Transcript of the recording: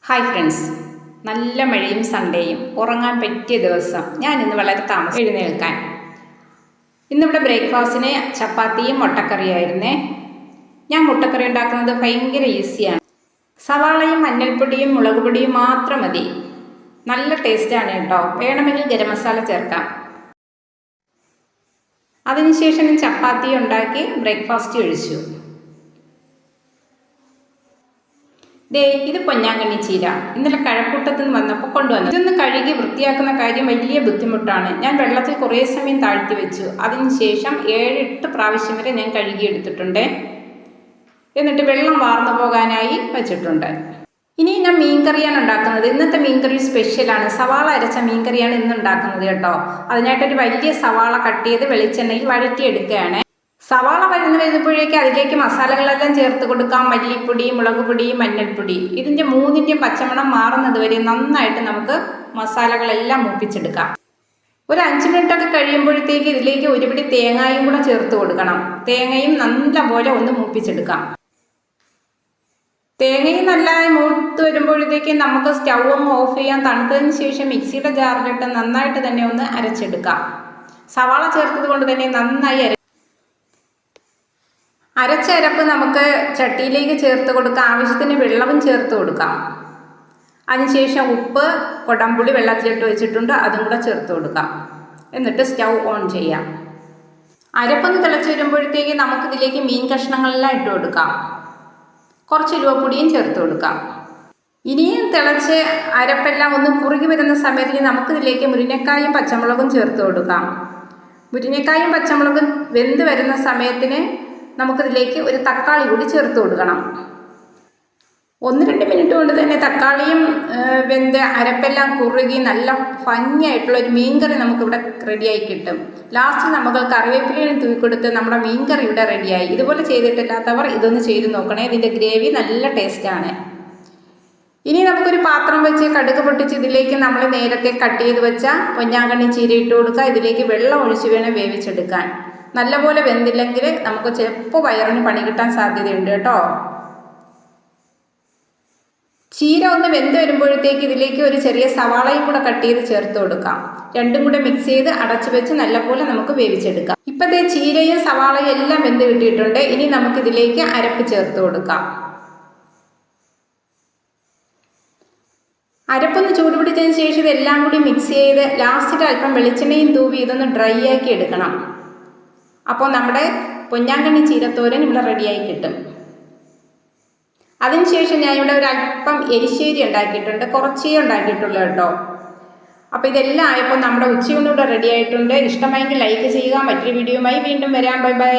Hi friends, നല്ല മഴയും സൺഡേയും ഉറങ്ങാൻ പറ്റിയ ദിവസം. ഞാൻ ഇന്ന് വളരെ താമസം എഴുന്നേൽക്കാൻ. ഇന്നിവിടെ ബ്രേക്ക്ഫാസ്റ്റിന് ചപ്പാത്തിയും മുട്ടക്കറിയായിരുന്നേ. ഞാൻ മുട്ടക്കറി ഉണ്ടാക്കുന്നത് ഭയങ്കര ഈസിയാണ്. സവാളയും മഞ്ഞൾപ്പൊടിയും മുളക് പൊടിയും മാത്രം മതി. നല്ല ടേസ്റ്റാണ് കേട്ടോ. വേണമെങ്കിൽ ഗരം മസാല ചേർക്കാം. അതിനുശേഷം ചപ്പാത്തി ഉണ്ടാക്കി ബ്രേക്ക്ഫാസ്റ്റ് കഴിച്ചു. ഇത് പൊന്നാങ്കണ്ണി ചീര ഇന്നലെ കഴക്കൂട്ടത്തിൽ നിന്ന് വന്നപ്പോൾ കൊണ്ടുവന്നു. ഇതൊന്ന് കഴുകി വൃത്തിയാക്കുന്ന കാര്യം വലിയ ബുദ്ധിമുട്ടാണ്. ഞാൻ വെള്ളത്തിൽ കുറേ സമയം താഴ്ത്തി വെച്ചു. അതിനുശേഷം 7-8 പ്രാവശ്യം വരെ ഞാൻ കഴുകിയെടുത്തിട്ടുണ്ട്. എന്നിട്ട് വെള്ളം വാർന്നു പോകാനായി വെച്ചിട്ടുണ്ട്. ഇനി ഞാൻ മീൻകറിയാണ് ഉണ്ടാക്കുന്നത്. ഇന്നത്തെ മീൻകറി സ്പെഷ്യലാണ്. സവാള അരച്ച മീൻകറിയാണ് ഇന്ന് ഉണ്ടാക്കുന്നത് കേട്ടോ. അതിനായിട്ടൊരു വലിയ സവാള കട്ട് ചെയ്ത് വെളിച്ചെണ്ണയിൽ വഴറ്റിയെടുക്കുകയാണ്. സവാള വരുമ്പോഴേക്ക് അതിലേക്ക് മസാലകളെല്ലാം ചേർത്ത് കൊടുക്കാം. മല്ലിപ്പൊടി, മുളക് പൊടി, മഞ്ഞൾപ്പൊടി. ഇതിൻ്റെ മൂന്നിൻ്റെയും പച്ചമണം മാറുന്നത് വരെ നന്നായിട്ട് നമുക്ക് മസാലകളെല്ലാം മൂപ്പിച്ചെടുക്കാം. ഒരു 5 മിനിറ്റൊക്കെ കഴിയുമ്പോഴത്തേക്ക് ഇതിലേക്ക് ഒരു പിടി തേങ്ങയും കൂടെ ചേർത്ത് കൊടുക്കണം. തേങ്ങയും നല്ലപോലെ ഒന്ന് മൂപ്പിച്ചെടുക്കാം. തേങ്ങയും നല്ലതായി മൂത്ത് വരുമ്പോഴത്തേക്ക് നമുക്ക് സ്റ്റൗ ഒന്ന് ഓഫ് ചെയ്യാൻ. തണുത്തതിന് ശേഷം മിക്സിയുടെ ജാറിലിട്ട് നന്നായിട്ട് തന്നെ ഒന്ന് അരച്ചെടുക്കാം. സവാള ചേർത്തത് കൊണ്ട് തന്നെ നന്നായി അരച്ചരപ്പ് നമുക്ക് ചട്ടിയിലേക്ക് ചേർത്ത് കൊടുക്കാം. ആവശ്യത്തിന് വെള്ളവും ചേർത്ത് കൊടുക്കാം. അതിനുശേഷം ഉപ്പ്, കൊടംപുളി വെള്ളത്തിലിട്ട് വെച്ചിട്ടുണ്ട്, അതും കൂടെ ചേർത്ത് കൊടുക്കാം. എന്നിട്ട് സ്റ്റൗ ഓൺ ചെയ്യാം. അരപ്പൊന്ന് തിളച്ച് വരുമ്പോഴത്തേക്ക് നമുക്കിതിലേക്ക് മീൻ കഷ്ണങ്ങളെല്ലാം ഇട്ട് കൊടുക്കാം. കുറച്ച് ഉലുവപ്പൊടിയും ചേർത്ത് കൊടുക്കാം. ഇനിയും തിളച്ച് അരപ്പെല്ലാം ഒന്ന് കുറുകി വരുന്ന സമയത്ത് നമുക്കിതിലേക്ക് മുരിങ്ങക്കായും പച്ചമുളകും ചേർത്ത് കൊടുക്കാം. മുരിങ്ങക്കായും പച്ചമുളകും വെന്ത് വരുന്ന സമയത്തിന് നമുക്കിതിലേക്ക് ഒരു തക്കാളി കൂടി ചേർത്ത് കൊടുക്കണം. 1-2 മിനിറ്റ് കൊണ്ട് തന്നെ തക്കാളിയും വെന്ത് അരപ്പെല്ലാം കുറുകി നല്ല ഭംഗിയായിട്ടുള്ള ഒരു മീൻകറി നമുക്കിവിടെ റെഡിയായി കിട്ടും. ലാസ്റ്റ് നമുക്ക് കറിവേപ്പിലയും തൂക്കിക്കൊടുത്ത് നമ്മുടെ മീൻകറി ഇവിടെ റെഡിയായി. ഇതുപോലെ ചെയ്തിട്ടില്ലാത്തവർ ഇതൊന്ന് ചെയ്ത് നോക്കണേ. ഇതിൻ്റെ ഗ്രേവി നല്ല ടേസ്റ്റാണ്. ഇനി നമുക്കൊരു പാത്രം വെച്ച് കടുക് പൊട്ടിച്ച് ഇതിലേക്ക് നമ്മൾ നേരത്തെ കട്ട് ചെയ്ത് വെച്ച പൊന്നാങ്കണ്ണി ചീര ഇട്ട് കൊടുക്കുക. ഇതിലേക്ക് വെള്ളം ഒഴിച്ച് വേണം വേവിച്ചെടുക്കാൻ. നല്ലപോലെ വെന്തില്ലെങ്കിൽ നമുക്ക് ചിലപ്പോൾ വയറിന് പണി കിട്ടാൻ സാധ്യതയുണ്ട് കേട്ടോ. ചീര ഒന്ന് വെന്ത് വരുമ്പോഴത്തേക്ക് ഇതിലേക്ക് ഒരു ചെറിയ സവാളയും കൂടെ കട്ട് ചെയ്ത് ചേർത്ത് കൊടുക്കാം. രണ്ടും കൂടെ മിക്സ് ചെയ്ത് അടച്ചു വെച്ച് നല്ലപോലെ നമുക്ക് വേവിച്ചെടുക്കാം. ഇപ്പോഴത്തെ ചീരയും സവാളയും എല്ലാം വെന്ത് കിട്ടിയിട്ടുണ്ട്. ഇനി നമുക്കിതിലേക്ക് അരപ്പ് ചേർത്ത് കൊടുക്കാം. അരപ്പൊന്ന് ചൂടുപിടിച്ചതിന് ശേഷം ഇതെല്ലാം കൂടി മിക്സ് ചെയ്ത് ലാസ്റ്റിൽ അല്പം വെളിച്ചെണ്ണയും തൂവി ഇതൊന്ന് ഡ്രൈ ആക്കി എടുക്കണം. അപ്പോൾ നമ്മുടെ പൊന്നാങ്കണ്ണി ചീരത്തോരൻ ഇവിടെ റെഡിയായി കിട്ടും. അതിനുശേഷം ഞാൻ ഇവിടെ ഒരു അല്പം എരിശ്ശേരി ഉണ്ടാക്കിയിട്ടുണ്ട്. കുറച്ചേ ഉണ്ടാക്കിയിട്ടുള്ളൂ കേട്ടോ. അപ്പോൾ ഇതെല്ലാം ആയപ്പോൾ നമ്മുടെ ഉച്ചയൂണിവിടെ റെഡി ആയിട്ടുണ്ട്. ഇഷ്ടമായെങ്കിൽ ലൈക്ക് ചെയ്യുക. മറ്റൊരു വീഡിയോയുമായി വീണ്ടും വരാം. Bye bye.